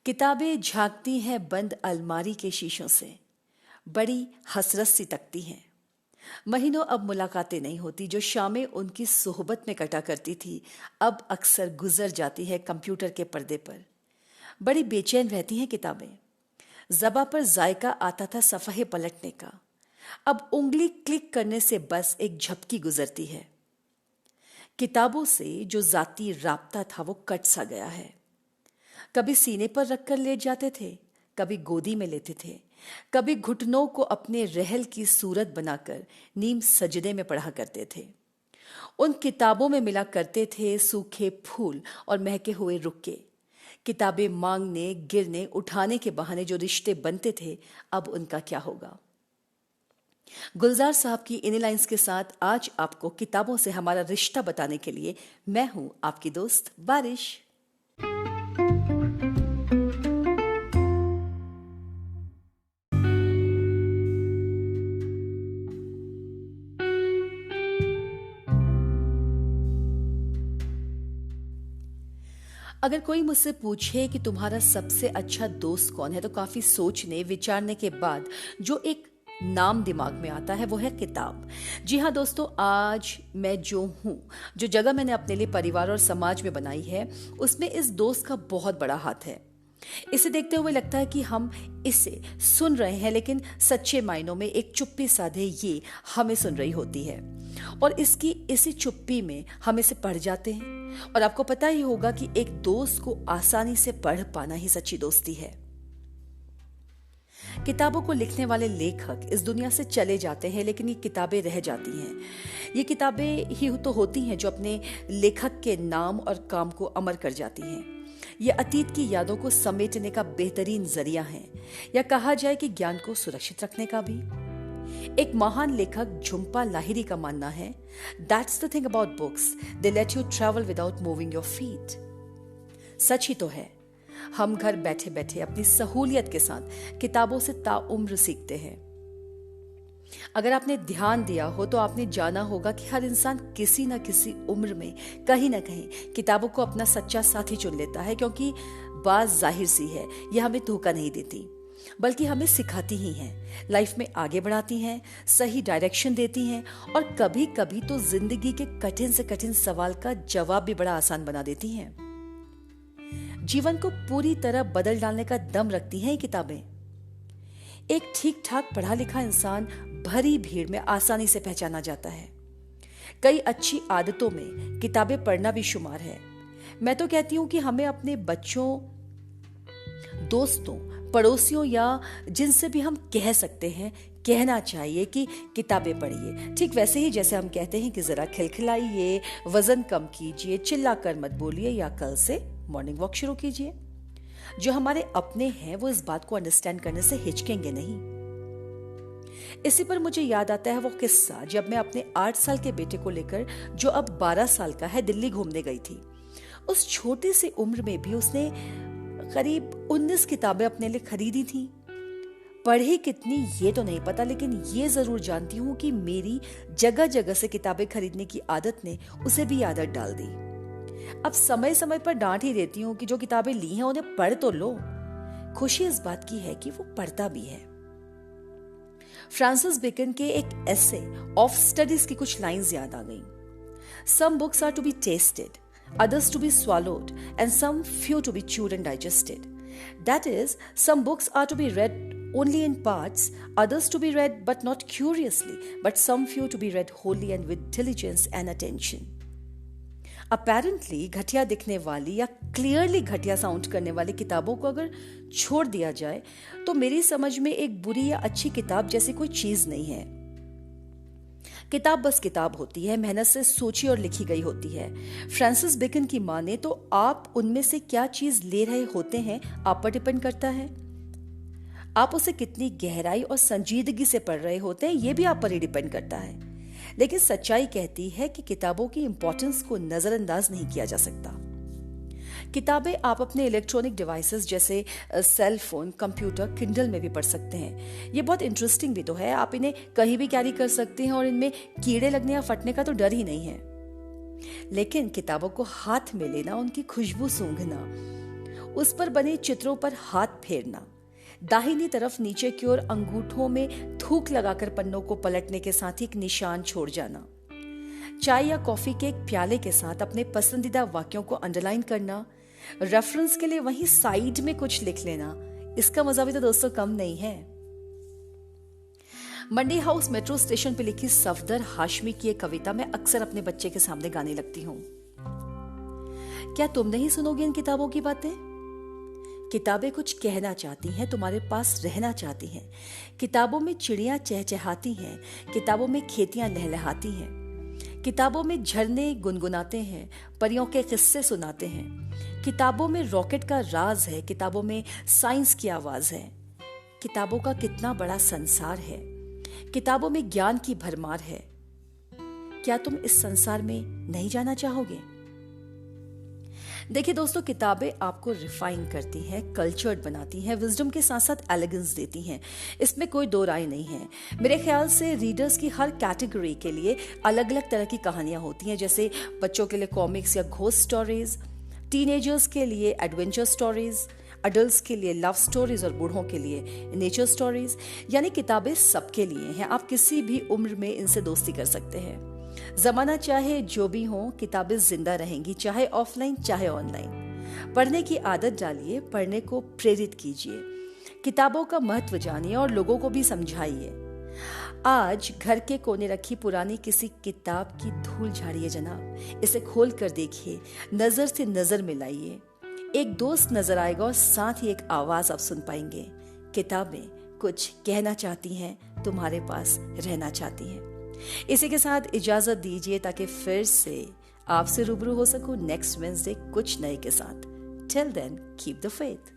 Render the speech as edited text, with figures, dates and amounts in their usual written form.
किताबें झांकती हैं बंद अलमारी के शीशों से, बड़ी हसरत सी तकती हैं। महीनों अब मुलाकातें नहीं होती। जो शामें उनकी सोहबत में कटा करती थी अब अक्सर गुजर जाती है कंप्यूटर के पर्दे पर। बड़ी बेचैन रहती हैं किताबें। ज़बां पर जायका आता था सफ़हे पलटने का, अब उंगली क्लिक करने से बस एक झपकी गुजरती है। किताबों से जो जाती राब्ता था वो कट सा गया है। कभी सीने पर रखकर लेट जाते थे, कभी गोदी में लेते थे, कभी घुटनों को अपने रहल की सूरत बनाकर नीम सजदे में पढ़ा करते थे। उन किताबों में मिला करते थे सूखे फूल और महके हुए रुक्के। किताबें मांगने, गिरने, उठाने के बहाने जो रिश्ते बनते थे, अब उनका क्या होगा। गुलजार साहब की इन्हीं लाइंस के साथ आज आपको किताबों से हमारा रिश्ता बताने के लिए मैं हूं आपकी दोस्त बारिश। अगर कोई मुझसे पूछे कि तुम्हारा सबसे अच्छा दोस्त कौन है, तो काफी सोचने विचारने के बाद जो एक नाम दिमाग में आता है वो है किताब। जी हाँ दोस्तों, आज मैं जो हूँ, जो जगह मैंने अपने लिए परिवार और समाज में बनाई है, उसमें इस दोस्त का बहुत बड़ा हाथ है। इसे देखते हुए लगता है कि हम इसे सुन रहे हैं, लेकिन सच्चे मायनों में एक चुप्पी साधे ये हमें सुन रही होती है और इसकी इसी चुप्पी में हम इसे पढ़ जाते हैं। और आपको पता ही होगा कि एक दोस्त को आसानी से पढ़ पाना ही सच्ची दोस्ती है। किताबों को लिखने वाले लेखक इस दुनिया से चले जाते हैं, लेकिन ये किताबें रह जाती हैं। ये किताबें ही तो होती हैं जो अपने लेखक के नाम और काम को अमर कर जाती हैं। ये अतीत की यादों को समेटने का बेहतरीन जरिया है, या कहा जाए कि ज्ञान को सुरक्षित रखने का भी। एक महान लेखक झुम्पा लाहिरी का मानना है, that's the thing about books, they let you travel without moving your feet. सच ही तो है, हम घर बैठे बैठे अपनी सहूलियत के साथ किताबों से ताउम्र सीखते हैं। अगर आपने ध्यान दिया हो तो आपने जाना होगा कि हर इंसान किसी न किसी उम्र में कहीं ना कहीं किताबों को अपना सच्चा साथी चुन लेता है, क्योंकि बात जाहिर सी है, यह हमें धोखा नहीं देती बल्कि हमें सिखाती ही हैं, लाइफ में आगे बढ़ाती हैं, सही डायरेक्शन देती हैं और कभी कभी तो जिंदगी के कठिन से कठिन सवाल का जवाब भी बड़ा आसान बना देती हैं। जीवन को पूरी तरह बदल डालने का दम रखती हैं ये किताबें। एक ठीक ठाक पढ़ा लिखा इंसान भरी भीड़ में आसानी से पहचाना जाता है। कई अच्छी आदतों में किताबें पढ़ना भी शुमार है। मैं तो कहती हूं कि हमें अपने बच्चों, दोस्तों, पड़ोसियों या जिनसे भी हम कह सकते हैं, कहना चाहिए कि किताबें पढ़िए। ठीक वैसे ही जैसे हम कहते हैं कि जरा खिलखिलाइए, वजन कम कीजिए, चिल्लाकर मत बोलिए या कल से मॉर्निंग वॉक शुरू कीजिए। जो हमारे अपने हैं वो इस बात को अंडरस्टैंड करने से हिचकेंगे नहीं। इसी पर मुझे याद आता है वो किस्सा जब मैं अपने 8 साल के बेटे को लेकर, जो अब 12 साल का है, दिल्ली घूमने गई थी। उस छोटी सी उम्र में भी उसने करीब 19 किताबें अपने लिए खरीदी थी। पढ़ी कितनी ये तो नहीं पता, लेकिन ये जरूर जानती हूँ कि मेरी जगह जगह से किताबें खरीदने की आदत ने उसे भी आदत डाल दी। अब समय समय पर डांट ही देती हूँ कि जो किताबें ली हैं उन्हें पढ़ तो लो। खुशी इस बात की है कि वो पढ़ता भी है। फ्रांसिस बेकन के एक एसे ऑफ स्टडीज की कुछ लाइंस याद आ गई। Some books are to be tested, others to be swallowed, and some few to be chewed and digested. That is, some books are to be read only in parts, others to be read but not curiously, but some few to be read wholly and with diligence and attention. Apparently, घटिया दिखने वाली या clearly घटिया sound करने वाली किताबों को अगर छोड़ दिया जाए तो मेरी समझ में एक बुरी या अच्छी किताब जैसी कोई चीज नहीं है। किताब बस किताब होती है, मेहनत से सोची और लिखी गई होती है। फ्रांसिस बेकन की माने तो आप उनमें से क्या चीज ले रहे होते हैं आप पर डिपेंड करता है। आप उसे कितनी गहराई और संजीदगी से पढ़ रहे होते हैं ये भी आप पर ही डिपेंड करता है। लेकिन सच्चाई कहती है कि किताबों की इंपॉर्टेंस को नजरअंदाज नहीं किया जा सकता। किताबें आप अपने इलेक्ट्रॉनिक डिवाइसेस जैसे सेल फोन, कंप्यूटर, किंडल में भी पढ़ सकते हैं। ये बहुत इंटरेस्टिंग भी तो है। आप इन्हें कहीं भी कैरी कर सकते हैं और इनमें कीड़े लगने या फटने का तो डर ही नहीं है। लेकिन किताबों को हाथ में लेना, उनकी खुशबू सूंघना, उस पर बने चित्रों पर हाथ फेरना, दाहिनी तरफ नीचे की ओर अंगूठों में थूक लगाकर पन्नों को पलटने के साथ ही एक निशान छोड़ जाना, चाय या कॉफी के एक प्याले के साथ अपने पसंदीदा वाक्यों को अंडरलाइन करना, रेफरेंस के लिए वहीं साइड में कुछ लिख लेना, इसका मजा भी तो दोस्तों कम नहीं है। मंडी हाउस मेट्रो स्टेशन पे लिखी सफदर हाशमी की एक कविता मैं अक्सर अपने बच्चे के सामने गाने लगती हूँ। क्या तुम नहीं सुनोगे इन किताबों की बातें? किताबें कुछ कहना चाहती हैं, तुम्हारे पास रहना चाहती हैं। किताबों में चिड़ियां चहचहाती हैं, किताबों में खेतियां लहलहाती हैं, किताबों में झरने गुनगुनाते हैं, परियों के किस्से सुनाते हैं। किताबों में रॉकेट का राज है, किताबों में साइंस की आवाज है। किताबों का कितना बड़ा संसार है, किताबों में ज्ञान की भरमार है। क्या तुम इस संसार में नहीं जाना चाहोगे? देखिए दोस्तों, किताबें आपको रिफाइन करती हैं, कल्चर्ड बनाती हैं, विजडम के साथ साथ एलिगेंस देती हैं, इसमें कोई दो राय नहीं है। मेरे ख्याल से रीडर्स की हर कैटेगरी के लिए अलग अलग तरह की कहानियां होती हैं, जैसे बच्चों के लिए कॉमिक्स या घोस्ट स्टोरीज, टीनेजर्स के लिए एडवेंचर स्टोरीज, अडल्ट्स के लिए लव स्टोरीज और बूढ़ों के लिए नेचर स्टोरीज। यानी किताबें सबके लिए हैं, आप किसी भी उम्र में इनसे दोस्ती कर सकते हैं। जमाना चाहे जो भी हो, किताबें जिंदा रहेंगी, चाहे ऑफलाइन चाहे ऑनलाइन। पढ़ने की आदत डालिए, पढ़ने को प्रेरित कीजिए, किताबों का महत्व जानिए और लोगों को भी समझाइए। आज घर के कोने रखी पुरानी किसी किताब की धूल झाड़िए जनाब, इसे खोल कर देखिए, नजर से नजर मिलाइए। एक दोस्त नजर आएगा और साथ ही एक आवाज आप सुन पाएंगे। किताबें कुछ कहना चाहती हैं, तुम्हारे पास रहना चाहती हैं। इसी के साथ इजाजत दीजिए ताकि फिर से आपसे रूबरू हो सकूं नेक्स्ट वेडनेसडे कुछ नए के साथ। Till then keep the faith.